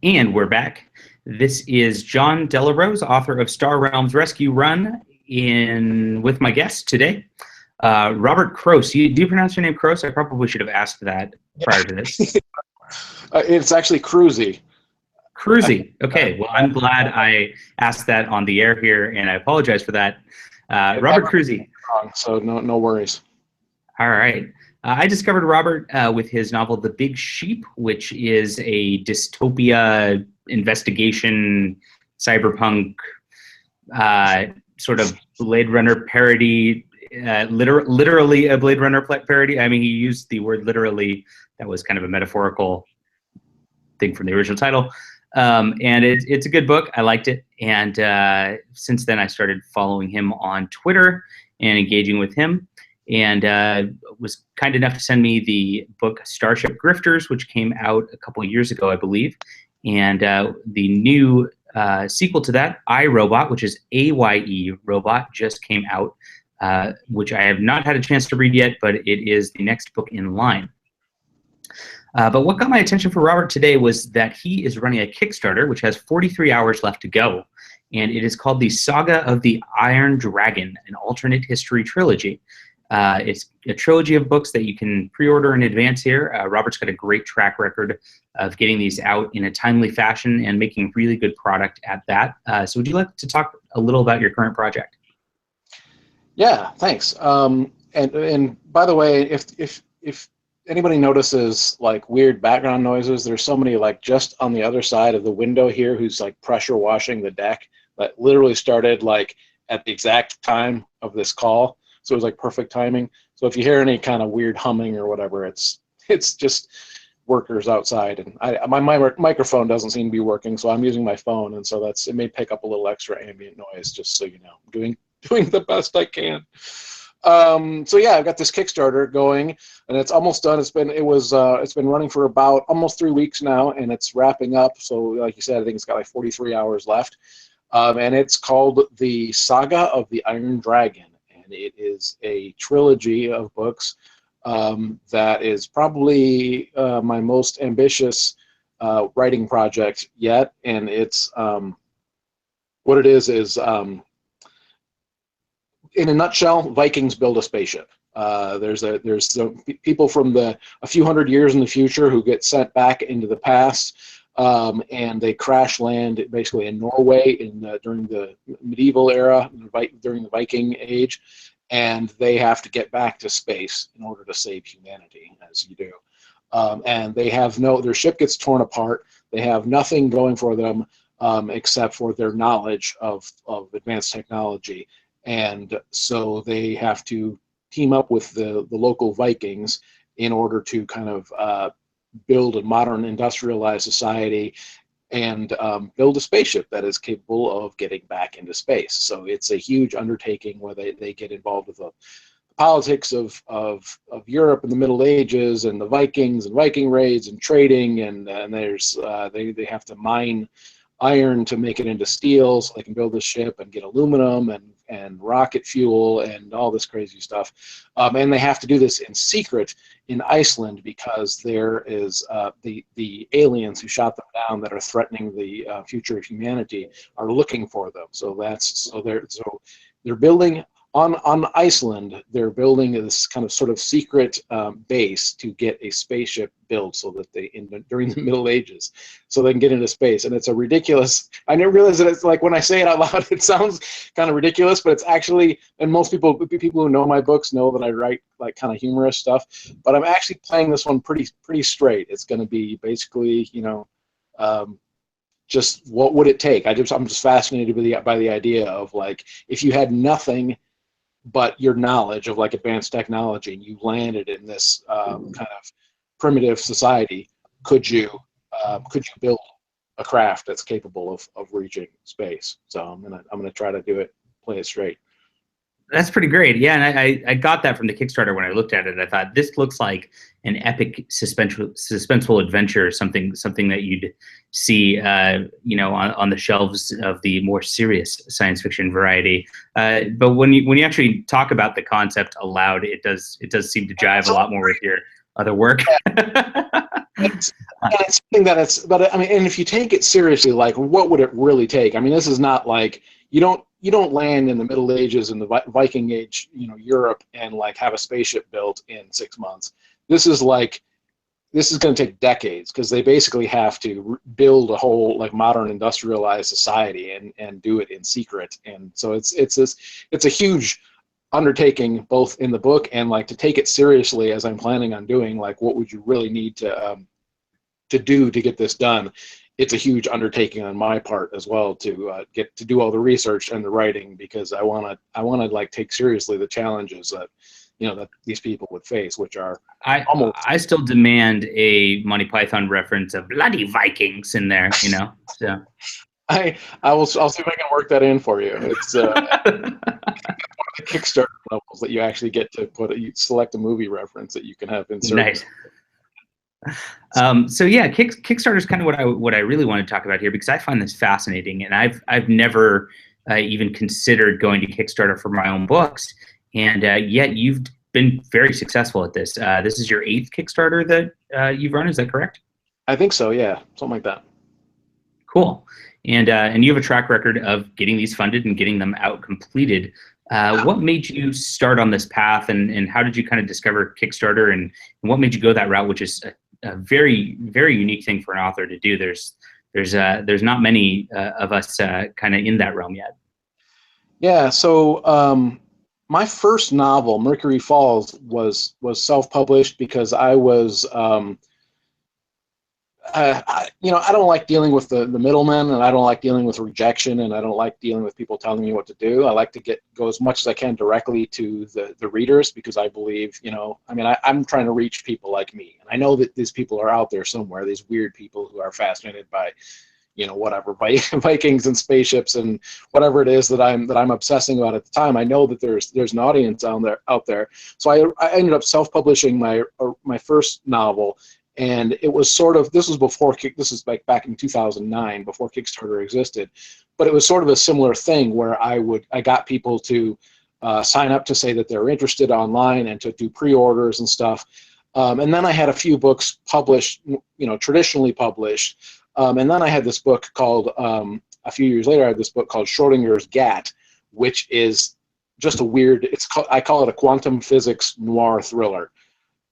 And we're back. This is John Delarose, author of Star Realms Rescue Run, with my guest today, Robert Kroese. Do you pronounce your name Kroese? I probably should have asked that prior to this. It's actually Kroese. Kroese. Okay. Well, I'm glad I asked that on the air here, and I apologize for that. Robert Kroese. So no worries. All right. I discovered Robert with his novel The Big Sheep, which is a dystopia investigation, cyberpunk, sort of Blade Runner parody, literally a Blade Runner parody. I mean, he used the word literally. That was kind of a metaphorical thing from the original title. And it's a good book. I liked it. And since then, I started following him on Twitter and engaging with him. And was kind enough to send me the book Starship Grifters, which came out a couple of years ago, I believe. And the new sequel to that, iRobot, which is AYE Robot, just came out, which I have not had a chance to read yet, but it is the next book in line. But what got my attention for Robert today was that he is running a Kickstarter, which has 43 hours left to go. And it is called the Saga of the Iron Dragon, an alternate history trilogy. It's a trilogy of books that you can pre-order in advance here. Robert's got a great track record of getting these out in a timely fashion and making really good product at that. So would you like to talk a little about your current project? Yeah, thanks. And by the way, if anybody notices like weird background noises, there's somebody like just on the other side of the window here who's like pressure washing the deck. That literally started like at the exact time of this call. So it was like perfect timing. So if you hear any kind of weird humming or whatever, it's just workers outside. And my microphone doesn't seem to be working, so I'm using my phone, and so it may pick up a little extra ambient noise, just so you know. I'm doing the best I can. So yeah, I've got this Kickstarter going, and it's almost done. It's been running for about almost 3 weeks now, and it's wrapping up. So like you said, I think it's got like 43 hours left, and it's called the Saga of the Iron Dragon. It is a trilogy of books that is probably my most ambitious writing project yet, and it's what it is in a nutshell, Vikings build a spaceship. There's people from a few hundred years in the future who get sent back into the past, and they crash land basically in Norway during the medieval era, during the Viking Age, and they have to get back to space in order to save humanity, as you do. And they have their ship gets torn apart. They have nothing going for them except for their knowledge of advanced technology, and so they have to team up with the local Vikings in order to kind of build a modern industrialized society and build a spaceship that is capable of getting back into space. So it's a huge undertaking where they get involved with the politics of Europe in the Middle Ages and the Vikings and Viking raids and trading, and there's they have to mine iron to make it into steel so they can build a ship and get aluminum and rocket fuel and all this crazy stuff. And they have to do this in secret in Iceland because there is the aliens who shot them down that are threatening the future of humanity are looking for them. So they're building on Iceland. They're building this kind of sort of secret base to get a spaceship built so that during the Middle Ages, so they can get into space. And it's a ridiculous. I never realized that it's like when I say it out loud, it sounds kind of ridiculous, but it's actually. And most people who know my books know that I write like kind of humorous stuff. But I'm actually playing this one pretty straight. It's going to be basically, just what would it take? I'm just fascinated by the idea of like if you had nothing but your knowledge of like advanced technology and you landed in this kind of primitive society, could you build a craft that's capable of reaching space? So I'm gonna try to play it straight. That's pretty great. Yeah, and I got that from the Kickstarter when I looked at it. I thought this looks like an epic suspenseful adventure, something that you'd see, on the shelves of the more serious science fiction variety. But when you actually talk about the concept aloud, it does seem to jive a lot more with other work. And it's something that but I mean, and if you take it seriously, like, what would it really take? I mean, this is not like you don't land in the Middle Ages in the Viking Age, Europe, and like have a spaceship built in 6 months. This is going to take decades, because they basically have to build a whole like modern industrialized society and do it in secret. And so it's a huge undertaking, both in the book and like to take it seriously as I'm planning on doing. Like, what would you really need to do to get this done? It's a huge undertaking on my part as well to get to do all the research and the writing, because I want to like take seriously the challenges that that these people would face, which are almost. I still demand a Monty Python reference of bloody Vikings in there, So I'll see if I can work that in for you. It's one of the Kickstarter levels that you actually get to you select a movie reference that you can have inserted. Nice. So yeah, Kickstarter is kind of what I really want to talk about here, because I find this fascinating, and I've never even considered going to Kickstarter for my own books, and yet you've been very successful at this. This is your 8th Kickstarter that you've run, is that correct? I think so, yeah, something like that. Cool. And you have a track record of getting these funded and getting them out completed. What made you start on this path, and how did you kind of discover Kickstarter, and what made you go that route, which is a very, very unique thing for an author to do. There's not many of us kind of in that realm yet. Yeah, so my first novel, Mercury Falls, was self-published because I was I don't like dealing with the middlemen, and I don't like dealing with rejection, and I don't like dealing with people telling me what to do. I like to go as much as I can directly to the readers, because I believe, I'm trying to reach people like me. And I know that these people are out there somewhere, these weird people who are fascinated by, whatever, by Vikings and spaceships and whatever it is that I'm obsessing about at the time. I know that there's an audience out there. So I ended up self-publishing my first novel. And it was this was like back in 2009, before Kickstarter existed, but it was sort of a similar thing where I got people to sign up to say that they're interested online and to do pre-orders and stuff. And then I had a few books published, traditionally published. And then I had this book called, a few years later, I had this book called Schrodinger's Gat, which is just I call it a quantum physics noir thriller.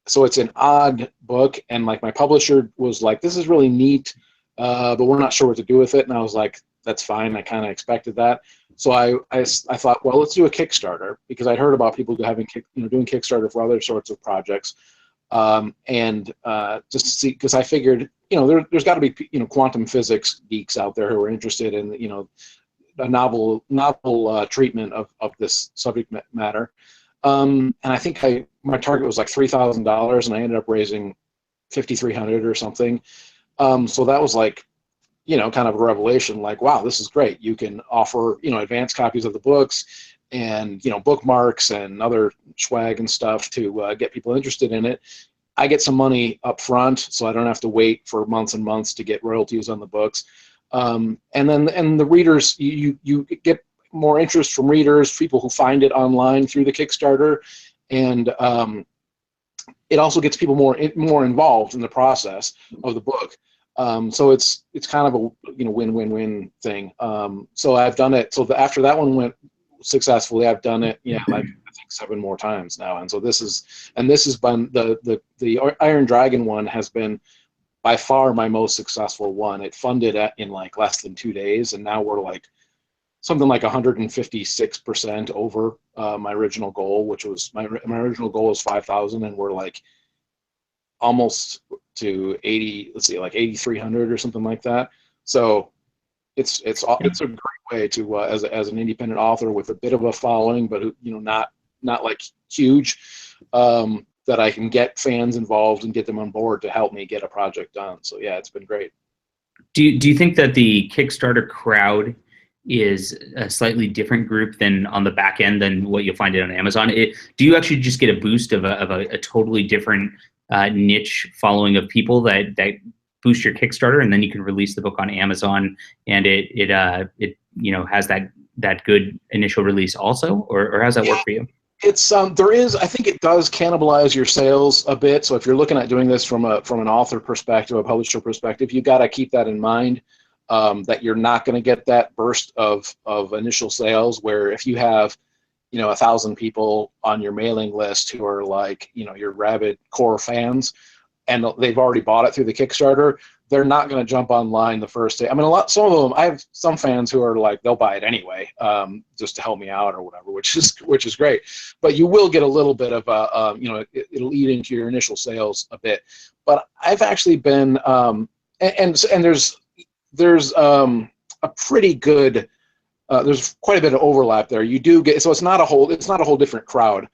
So it's an odd book, and like my publisher was like, "This is really neat, but we're not sure what to do with it." And I was like, "That's fine." I kind of expected that. So I thought, well, let's do a Kickstarter, because I'd heard about people doing Kickstarter for other sorts of projects, and just to see, because I figured, there's got to be quantum physics geeks out there who are interested in a novel treatment of this subject matter. And I think my target was like $3,000, and I ended up raising $5,300 or something. So that was like, kind of a revelation. Like, wow, this is great. You can offer, advanced copies of the books, and bookmarks and other swag and stuff to get people interested in it. I get some money up front, so I don't have to wait for months and months to get royalties on the books. And the readers, you get more interest from readers, people who find it online through the Kickstarter, and it also gets people more involved in the process of the book. So it's kind of a win-win-win thing. So I've done it. So after that one went successfully, I've done it I think 7 more times now. And so this has been the Iron Dragon one has been by far my most successful one. It funded in like less than 2 days, and now we're like something like 156% over my original goal, which was my original goal was 5,000, and we're like almost to 80. Let's see, like 8,300 or something like that. So it's a great way to as an independent author with a bit of a following, but not like huge, that I can get fans involved and get them on board to help me get a project done. So yeah, it's been great. Do you think that the Kickstarter crowd is a slightly different group than on the back end than what you'll find it on Amazon? Do you actually just get a boost of a totally different niche following of people that boost your Kickstarter, and then you can release the book on Amazon, and it has that good initial release also, or how does that work for you? It's there is, I think it does cannibalize your sales a bit. So if you're looking at doing this from an author perspective, a publisher perspective, you got to keep that in mind, that you're not going to get that burst of initial sales where if you have 1,000 people on your mailing list who are like your rabid core fans and they've already bought it through the Kickstarter, they're not going to jump online the first day. I mean, some of them, I have some fans who are like, they'll buy it anyway, just to help me out or whatever, which is great. But you will get a little bit of it'll eat into your initial sales a bit. But I've actually been, and there's a pretty good, there's quite a bit of overlap there. You do get, so it's not a whole different crowd.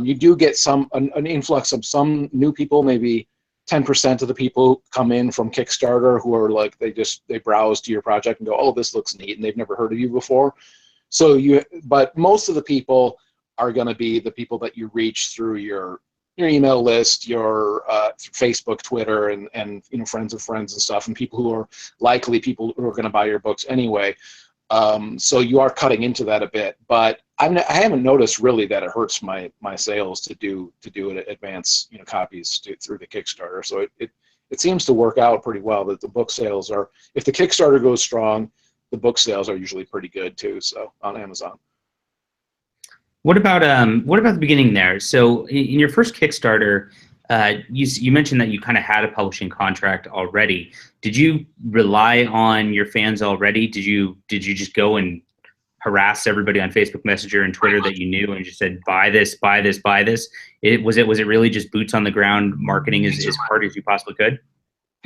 You do get an influx of some new people, maybe 10% of the people come in from Kickstarter who are like, they browse to your project and go, oh, this looks neat, and they've never heard of you before. But most of the people are going to be the people that you reach through your email list, your Facebook, Twitter, and friends of friends and stuff, and people who are likely people who are going to buy your books anyway. So you are cutting into that a bit, but I haven't noticed really that it hurts my sales to do advance copies through the Kickstarter. So it seems to work out pretty well. That the book sales are, if the Kickstarter goes strong, the book sales are usually pretty good too. So on Amazon. What about the beginning there? So in your first Kickstarter, you mentioned that you kind of had a publishing contract already. Did you rely on your fans already? Did you just go and harass everybody on Facebook Messenger and Twitter that you knew and just said, buy this, buy this, buy this? Was it really just boots on the ground marketing as hard as you possibly could?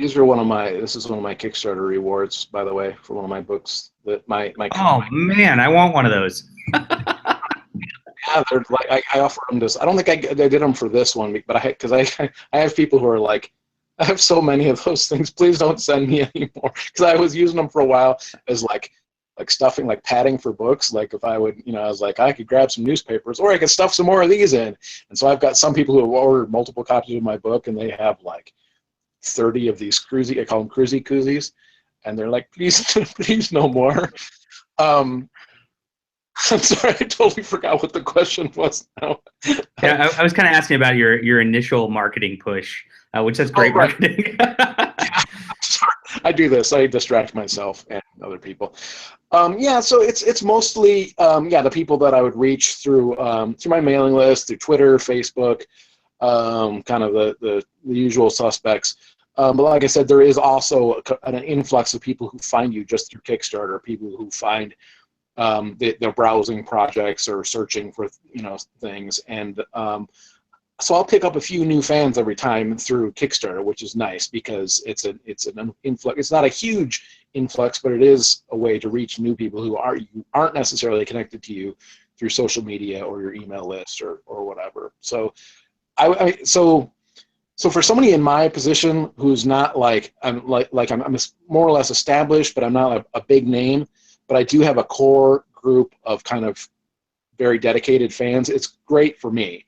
This is one of my Kickstarter rewards, by the way, for one of my books. Man, I want one of those. Yeah, they're like, I offer them this. I don't think I did them for this one, but I have people who are like, I have so many of those things. Please don't send me anymore, because I was using them for a while as like stuffing, like padding for books. Like if I would, I was like, I could grab some newspapers, or I could stuff some more of these in. And so I've got some people who have ordered multiple copies of my book, and they have like 30 of these Kroese. I call them Kroese koozies, and they're like, please, please, no more. I'm sorry, I totally forgot what the question was now. Yeah, I was kind of asking about your initial marketing push, which is great marketing. Yeah, sorry. I do this. I distract myself and other people. Yeah, so it's mostly the people that I would reach through my mailing list, through Twitter, Facebook, kind of the usual suspects. But like I said, there is also an influx of people who find you just through Kickstarter, people who find they're browsing projects or searching for things, and so I'll pick up a few new fans every time through Kickstarter, which is nice because it's an influx. It's not a huge influx, but it is a way to reach new people who aren't necessarily connected to you through social media or your email list or whatever. So so for somebody in my position who's not I'm more or less established, but I'm not a big name, but I do have a core group of kind of very dedicated fans. It's great for me.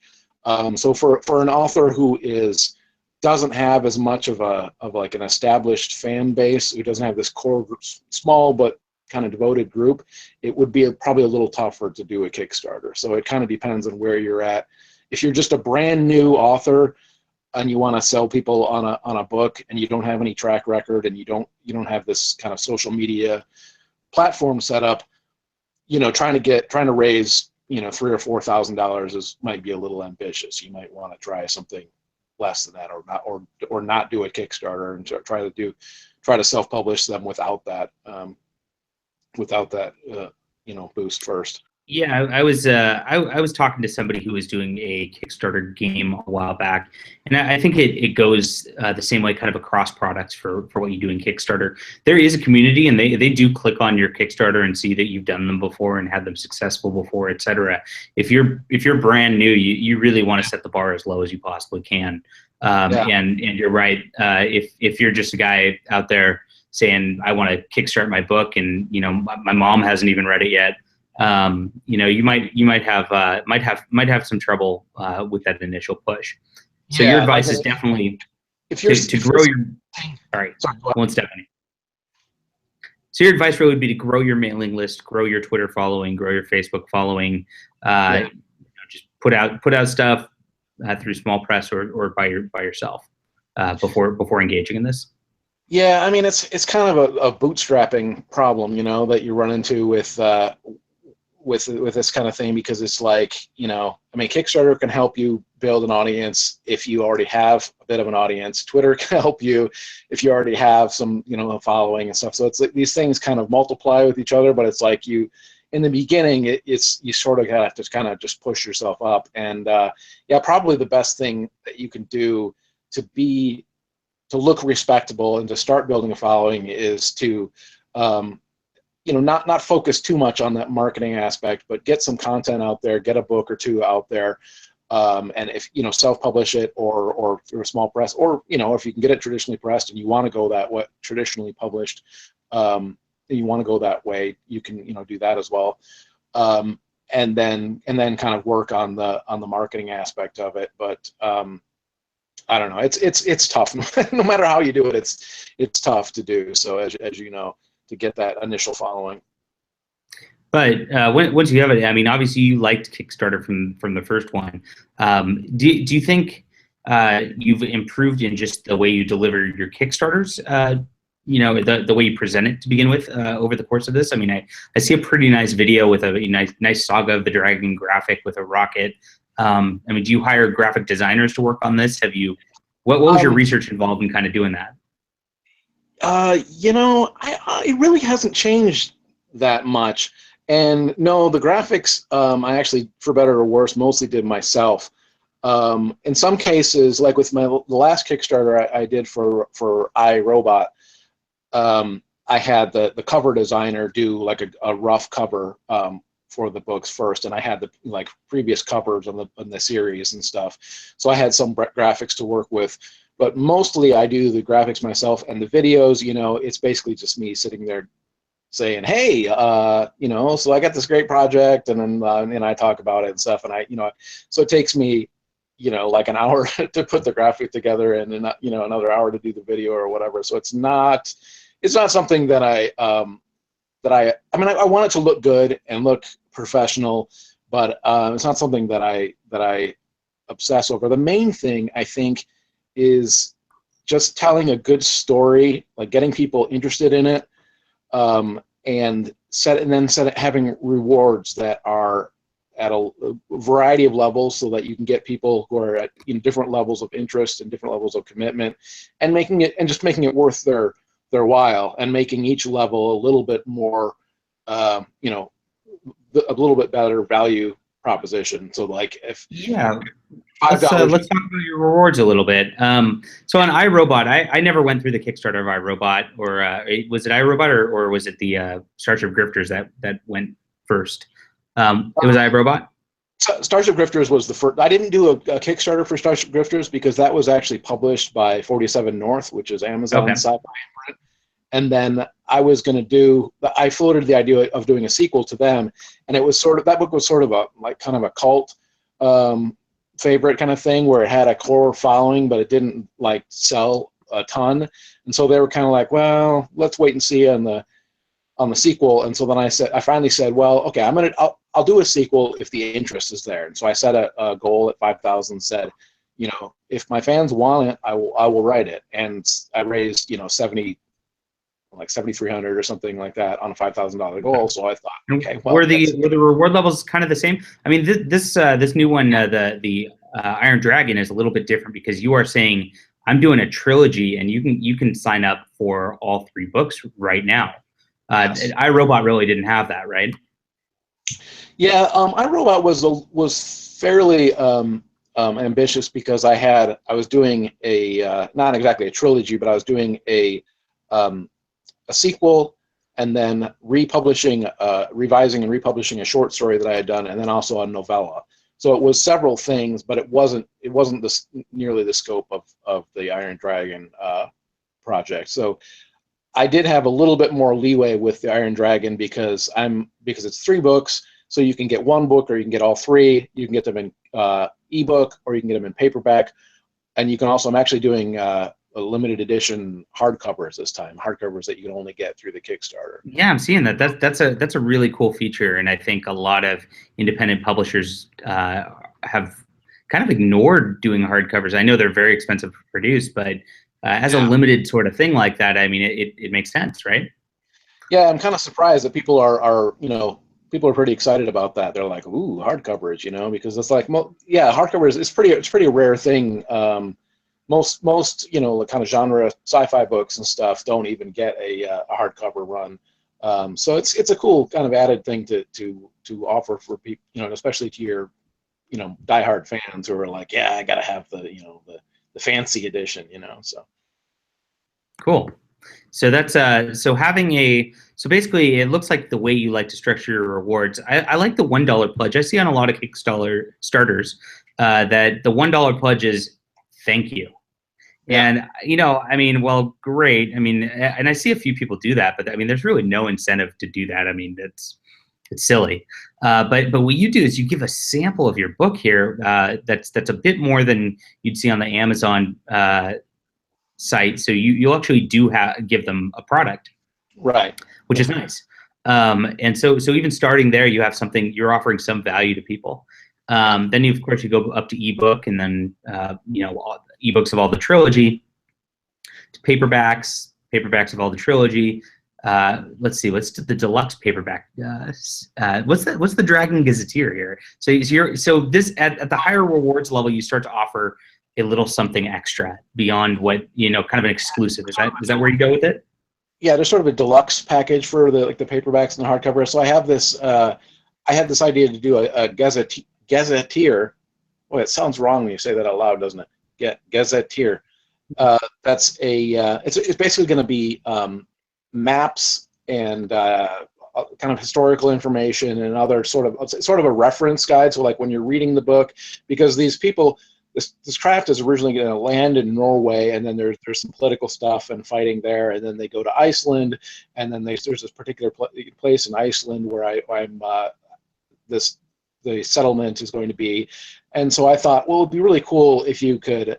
So for an author who doesn't have as much of an established fan base, who doesn't have this core group, small but kind of devoted group, it would be probably a little tougher to do a Kickstarter. So it kind of depends on where you're at. If you're just a brand new author and you want to sell people on a book and you don't have any track record and you don't have this kind of social media platform set up, trying to raise $3,000 or $4,000 might be a little ambitious. You might want to try something less than that, or not do a Kickstarter and try to self-publish them without that boost first. Yeah, I was talking to somebody who was doing a Kickstarter game a while back, and I think it goes the same way, kind of across products for what you do in Kickstarter. There is a community, and they do click on your Kickstarter and see that you've done them before and had them successful before, etc. If you're brand new, you really want to set the bar as low as you possibly can. And you're right. If you're just a guy out there saying, I want to kickstart my book, and my mom hasn't even read it yet, you might have some trouble with that initial push. So your advice is definitely to grow your. Sorry, go on, Stephanie. So your advice really would be to grow your mailing list, grow your Twitter following, grow your Facebook following. put out stuff through small press or by yourself before engaging in this? Yeah, I mean it's kind of a bootstrapping problem, that you run into with this kind of thing, because it's like, I mean, Kickstarter can help you build an audience if you already have a bit of an audience. Twitter can help you if you already have some, a following and stuff. So it's like these things kind of multiply with each other, but it's like in the beginning, it's you sort of have to kind of just push yourself up. And yeah, probably the best thing that you can do to look respectable and to start building a following is to not focus too much on that marketing aspect, but get some content out there, get a book or two out there, and if self-publish it or through a small press, or if you can get it traditionally pressed and you want to go that way, traditionally published, you want to go that way, you can do that as well, and then kind of work on the marketing aspect of it. But I don't know, it's tough. No matter how you do it, it's tough to do. So as you know, to get that initial following. But once you have it, I mean, obviously you liked Kickstarter from the first one. Do you think you've improved in just the way you deliver your Kickstarters? The way you present it to begin with over the course of this. I mean, I see a pretty nice video with a nice Saga of the Dragon graphic with a rocket. I mean, do you hire graphic designers to work on this? What was your research involved in kind of doing that? It really hasn't changed that much. And no, the graphics, I actually, for better or worse, mostly did myself. In some cases, like with the last Kickstarter I did for iRobot, I had the cover designer do like a rough cover for the books first, and I had the previous covers on the series and stuff. So I had some graphics to work with. But mostly I do the graphics myself, and the videos, it's basically just me sitting there saying, hey, so I got this great project, and then and I talk about it and stuff, and so it takes me, like an hour to put the graphic together, and then another hour to do the video or whatever. So it's not something that I mean, I want it to look good and look professional, but it's not something that I obsess over. The main thing, I think, is just telling a good story, like getting people interested in it, and having rewards that are at a variety of levels, so that you can get people who are at different levels of interest and different levels of commitment, and making it worth their while, and making each level a little bit more, a little bit better value proposition. So like if let's talk about your rewards a little bit. So on iRobot, I never went through the Kickstarter of iRobot, or was it iRobot or was it the Starship Grifters that went first? It was iRobot. Starship Grifters was the first. I didn't do a Kickstarter for Starship Grifters because that was actually published by 47 North, which is Amazon's sci-fi imprint. And then I floated the idea of doing a sequel to them, and it was that book was sort of kind of a cult favorite kind of thing, where it had a core following, but it didn't sell a ton. And so they were kind of like, well, let's wait and see on the sequel. And so then I finally said, well, okay, I'll do a sequel if the interest is there. And so I set a goal at 5,000, said, if my fans want it, I will write it. And I raised, $7,300 or something like that on a $5,000 goal. So I thought, okay, well, were the reward levels kind of the same? I mean, this new one, the Iron Dragon, is a little bit different, because you are saying, I'm doing a trilogy, and you can sign up for all 3 books right now. Yes. iRobot really didn't have that, right? Yeah, iRobot was fairly ambitious, because I was doing not exactly a trilogy, but I was doing a sequel, and then revising and republishing a short story that I had done, and then also a novella. So it was several things, but it wasn't nearly the scope of the Iron Dragon project. So I did have a little bit more leeway with the Iron Dragon, because it's 3 books, so you can get 1 book, or you can get all 3. You can get them in ebook, or you can get them in paperback, and you can also. I'm actually doing limited edition hardcovers this time, hardcovers that you can only get through the Kickstarter. Yeah, I'm seeing that. That's a really cool feature, and I think a lot of independent publishers have kind of ignored doing hardcovers. I know they're very expensive to produce, but as a limited sort of thing like that, I mean, it makes sense, right? Yeah, I'm kind of surprised that people are people are pretty excited about that. They're like, ooh, hardcovers, because it's like, yeah, hardcovers it's pretty rare thing. Most the kind of genre sci-fi books and stuff don't even get a hardcover run. So it's a cool kind of added thing to offer for people, especially to your diehard fans who are like, yeah, I gotta have the fancy edition, so. Cool. So that's so having so basically it looks like the way you like to structure your rewards. I like the $1 pledge. I see on a lot of Kickstarter starters that the $1 pledge is thank you. Yeah. And I mean, well, great. I mean, and I see a few people do that, but I mean, there's really no incentive to do that. I mean, it's silly. But what you do is you give a sample of your book here. That's a bit more than you'd see on the Amazon site. So you'll actually give them a product, Right, which is nice. And so even starting there, you have something, you're offering some value to people. Then of course you go up to ebook, and then ebooks of all the trilogy, to paperbacks of all the trilogy. Let's see, what's the deluxe paperback? What's the Dragon Gazetteer here? So this at the higher rewards level, you start to offer a little something extra beyond what kind of an exclusive. Is that where you go with it? Yeah, there's sort of a deluxe package for the paperbacks and the hardcover. So I have this idea to do a gazetteer. Boy, it sounds wrong when you say that out loud, doesn't it? Gazetteer. That's it's basically going to be maps and kind of historical information and other sort of a reference guide. So like when you're reading the book, because these people. This craft is originally going to land in Norway, and then there's some political stuff and fighting there, and then they go to Iceland, and then there's this particular place in Iceland where the settlement is going to be, and so I thought, well, it'd be really cool if you could,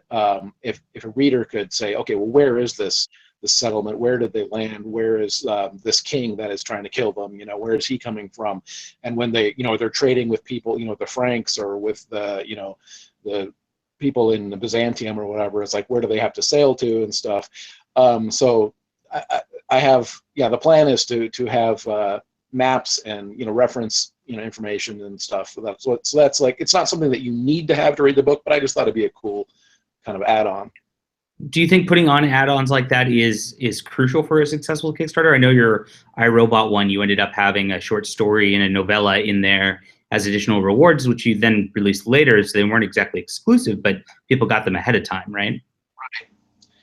if a reader could say, okay, well, where is this settlement? Where did they land? Where is this king that is trying to kill them? Where is he coming from? And when they, they're trading with people, the Franks or with the people in the Byzantium or whatever, it's like, where do they have to sail to and stuff. So I have, the plan is to have maps and reference information and stuff. So that's like, it's not something that you need to have to read the book, but I just thought it'd be a cool kind of add-on. Do you think putting on add-ons like that is crucial for a successful Kickstarter? I know your iRobot one, you ended up having a short story and a novella in there as additional rewards, which you then released later, so they weren't exactly exclusive, but people got them ahead of time, right? Right.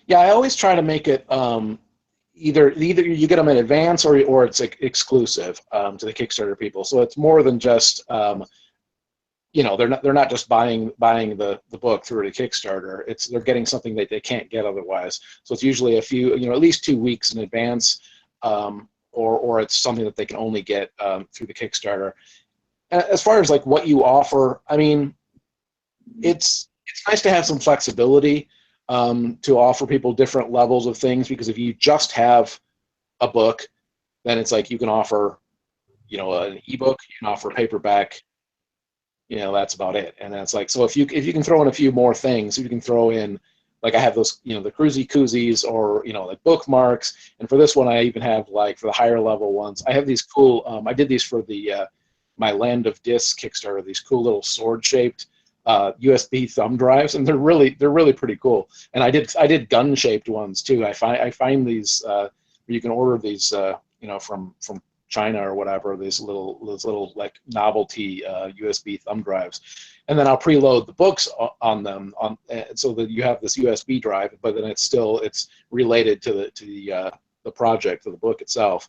Yeah, I always try to make it either you get them in advance or it's exclusive to the Kickstarter people. So it's more than just they're not just buying the book through the Kickstarter. They're getting something that they can't get otherwise. So it's usually a few at least 2 weeks in advance, or it's something that they can only get through the Kickstarter. As far as like what you offer, I mean, it's nice to have some flexibility to offer people different levels of things, because if you just have a book, then it's like you can offer, an ebook, you can offer a paperback, that's about it. And then it's like, so if you can throw in a few more things, if you can throw in, like I have those, the Kroese koozies or, like bookmarks. And for this one, I even have like for the higher level ones, I have these cool, I did these for the my Land of Disc Kickstarter, these cool little sword-shaped USB thumb drives, and they're really pretty cool. And I did gun-shaped ones too. I find these you can order these from China or whatever, these little like novelty USB thumb drives, and then I'll preload the books on them so that you have this USB drive, but then it's related to the project of the book itself.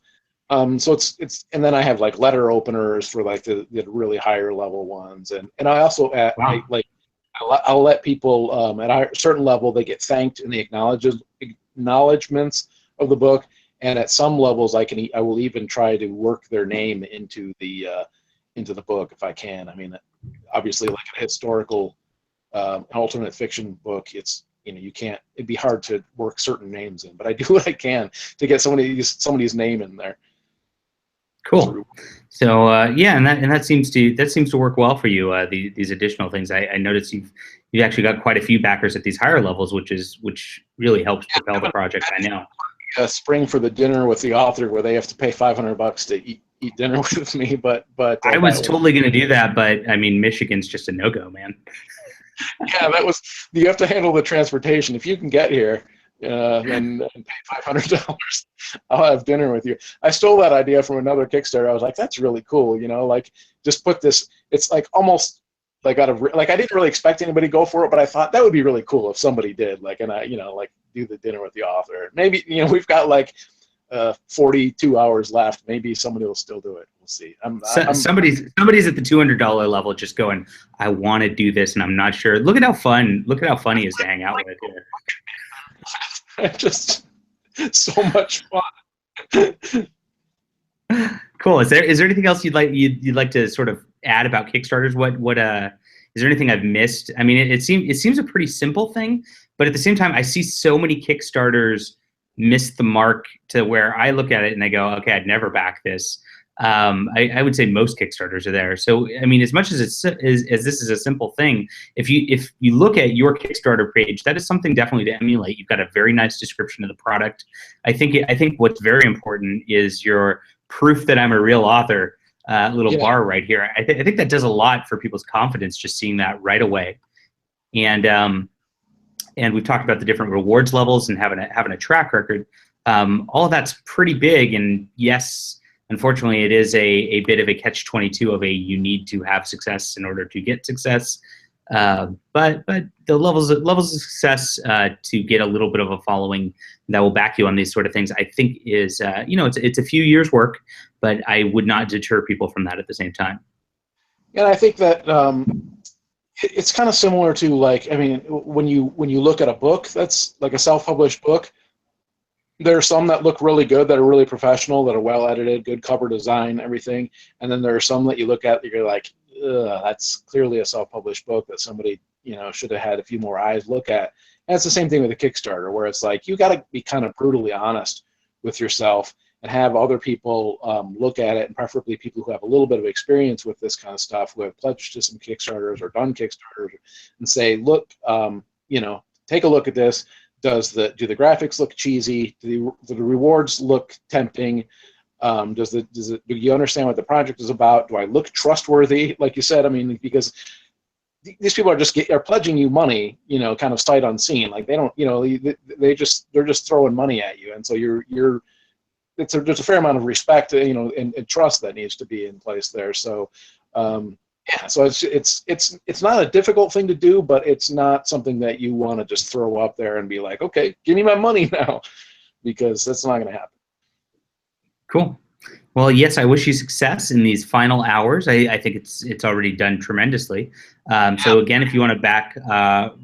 So it's and then I have like letter openers for like the really higher level ones, and I also Wow. I'll let people at a certain level, they get thanked in the acknowledgments of the book, and at some levels I will even try to work their name into the book if I can. I mean, obviously, like a historical alternate fiction book, you can't. It'd be hard to work certain names in, but I do what I can to get somebody's name in there. Cool. So yeah, and that seems to work well for you. These additional things. I noticed you've actually got quite a few backers at these higher levels, which really helps propel the project. I know. Spring for the dinner with the author, where they have to pay $500 to eat dinner with me. But I was totally going to do that, but I mean, Michigan's just a no-go, man. Yeah, that was. You have to handle the transportation. If you can get here, and pay $500, I'll have dinner with you. I stole that idea from another Kickstarter. I was like, that's really cool. Like just put this. It's like almost like I didn't really expect anybody to go for it, but I thought that would be really cool if somebody did. Like, and I, like do the dinner with the author. Maybe we've got like 42 hours left. Maybe somebody will still do it. We'll see. Somebody's at the $200 level, just going, I want to do this, and I'm not sure. Look at how funny it is to hang out with here. Just so much fun. Cool. Is there anything else you'd like to sort of add about Kickstarters? What is there anything I've missed? I mean, it seems a pretty simple thing, but at the same time, I see so many Kickstarters miss the mark to where I look at it and I go, okay, I'd never back this. I would say most Kickstarters are there. So I mean, as much as this is a simple thing, if you look at your Kickstarter page, that is something definitely to emulate. You've got a very nice description of the product. I think what's very important is your proof that I'm a real author. Little bar right here. I think that does a lot for people's confidence, just seeing that right away. And we've talked about the different rewards levels and having a track record. All of that's pretty big. And yes, unfortunately, it is a bit of a catch-22 of you need to have success in order to get success. But the levels of success to get a little bit of a following that will back you on these sort of things, I think is it's a few years work, but I would not deter people from that at the same time. And I think that it's kind of similar to, like, I mean, when you look at a book that's like a self-published book, there are some that look really good, that are really professional, that are well edited, good cover design, everything, and then there are some that you look at that you're like, ugh, that's clearly a self-published book that somebody should have had a few more eyes look at. And it's the same thing with a Kickstarter, where it's like you got to be kind of brutally honest with yourself and have other people look at it, and preferably people who have a little bit of experience with this kind of stuff, who have pledged to some Kickstarters or done Kickstarters, and say, look, take a look at this. Do the graphics look cheesy? Do the rewards look tempting? Do you understand what the project is about? Do I look trustworthy? Like you said, I mean, because these people are pledging you money, kind of sight unseen. Like they don't, they're just throwing money at you, and so there's a fair amount of respect, and trust that needs to be in place there. So, yeah, so it's not a difficult thing to do, but it's not something that you want to just throw up there and be like, okay, give me my money now, because that's not going to happen. Cool. Well, yes, I wish you success in these final hours. I think it's already done tremendously. So again, if you want to back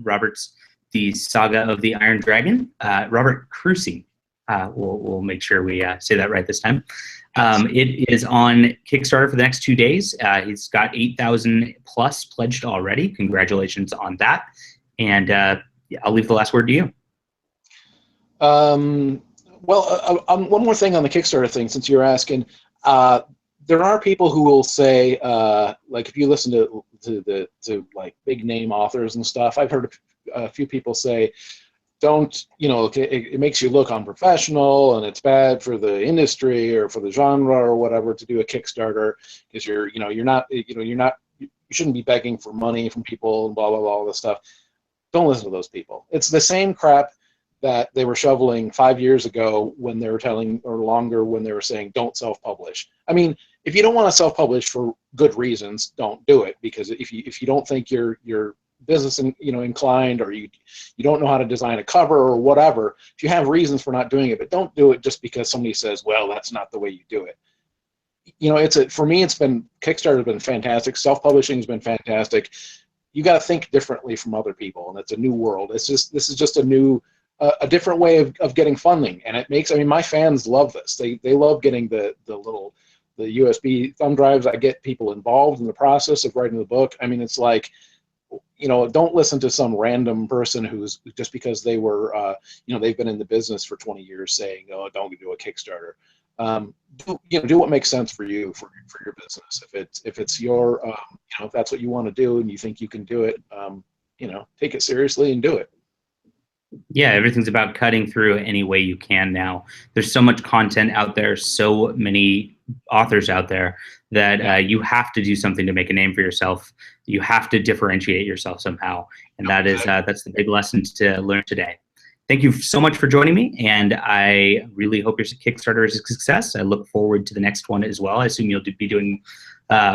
Robert's The Saga of the Iron Dragon, Robert Kroese. We'll make sure we say that right this time. It is on Kickstarter for the next 2 days. He's got 8,000 plus pledged already. Congratulations on that. And I'll leave the last word to you. Well, one more thing on the Kickstarter thing, since you're asking. There are people who will say, like, if you listen to like big name authors and stuff, I've heard a few people say, don't, it makes you look unprofessional, and it's bad for the industry or for the genre or whatever to do a Kickstarter, because you shouldn't be begging for money from people and blah blah blah, all this stuff. Don't listen to those people. It's the same crap that they were shoveling 5 years ago when they were telling, or longer, when they were saying don't self-publish. I mean, if you don't want to self-publish for good reasons, don't do it, because if you don't think you're business inclined, or you don't know how to design a cover or whatever, if you have reasons for not doing it, but don't do it just because somebody says, well, that's not the way you do it. For me, Kickstarter has been fantastic. Self-publishing has been fantastic. You got to think differently from other people, and it's a new world. This is just a different way of getting funding, and my fans love this. They love getting the USB thumb drives. I get people involved in the process of writing the book. I mean, it's like, don't listen to some random person who's just because they were, they've been in the business for 20 years saying, oh, don't do a Kickstarter. do what makes sense for you for your business. If it's your if that's what you want to do and you think you can do it, take it seriously and do it. Yeah, everything's about cutting through any way you can now. There's so much content out there, so many authors out there that you have to do something to make a name for yourself. You have to differentiate yourself somehow, and that's the big lesson to learn today. Thank you so much for joining me, and I really hope your Kickstarter is a success. I look forward to the next one as well. I assume you'll be doing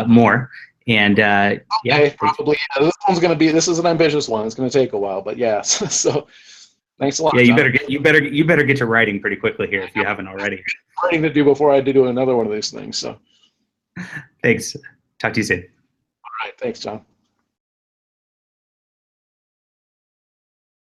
more. And yeah, probably. Yeah, this is an ambitious one. It's going to take a while, but yeah. So thanks a lot. Yeah, you better get to writing pretty quickly here if you haven't already. Writing to do before I do another one of these things. So thanks. Talk to you soon. All right. Thanks, John.